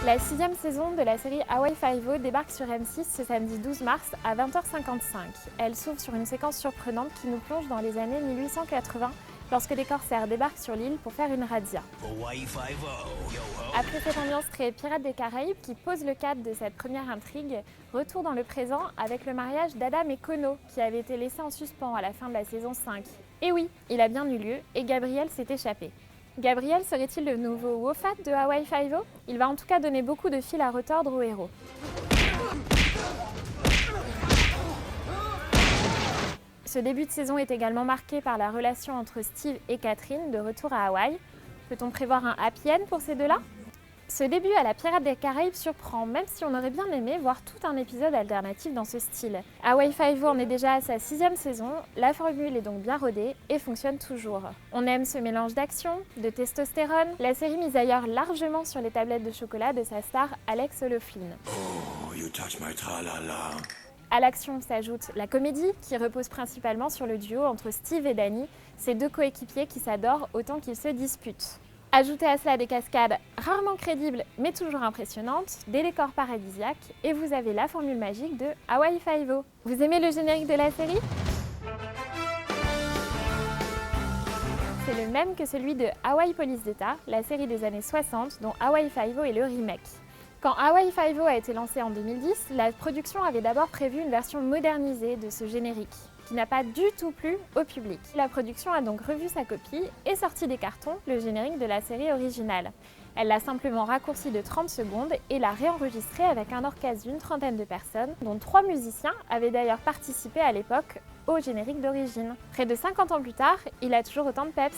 La 6e saison de la série Hawaii Five-O débarque sur M6 ce samedi 12 mars à 20h55. Elle s'ouvre sur une séquence surprenante qui nous plonge dans les années 1880 lorsque des corsaires débarquent sur l'île pour faire une razzia. Après cette ambiance très Pirates des Caraïbes qui pose le cadre de cette première intrigue, retour dans le présent avec le mariage d'Adam et Kono qui avait été laissé en suspens à la fin de la saison 5. Et oui, il a bien eu lieu et Gabriel s'est échappé. Gabriel serait-il le nouveau Wofat de Hawaii Five-O? Il va en tout cas donner beaucoup de fil à retordre aux héros. Ce début de saison est également marqué par la relation entre Steve et Catherine de retour à Hawaï. Peut-on prévoir un happy end pour ces deux-là? Ce début à la Pirates des Caraïbes surprend, même si on aurait bien aimé voir tout un épisode alternatif dans ce style. Hawaii Five-O en est déjà à sa 6e saison, la formule est donc bien rodée et fonctionne toujours. On aime ce mélange d'action, de testostérone, la série mise ailleurs largement sur les tablettes de chocolat de sa star Alex O'Loughlin. Oh, you touch my tra-la-la. À l'action s'ajoute la comédie, qui repose principalement sur le duo entre Steve et Danny, ces deux coéquipiers qui s'adorent autant qu'ils se disputent. Ajoutez à cela des cascades rarement crédibles mais toujours impressionnantes, des décors paradisiaques et vous avez la formule magique de Hawaii Five-O. Vous aimez le générique de la série? C'est le même que celui de Hawaii Police d'État, la série des années 60 dont Hawaii Five-O est le remake. Quand Hawaii Five-O a été lancé en 2010, la production avait d'abord prévu une version modernisée de ce générique, qui n'a pas du tout plu au public. La production a donc revu sa copie et sorti des cartons le générique de la série originale. Elle l'a simplement raccourci de 30 secondes et l'a réenregistré avec un orchestre d'une trentaine de personnes, dont 3 musiciens avaient d'ailleurs participé à l'époque au générique d'origine. Près de 50 ans plus tard, il a toujours autant de peps.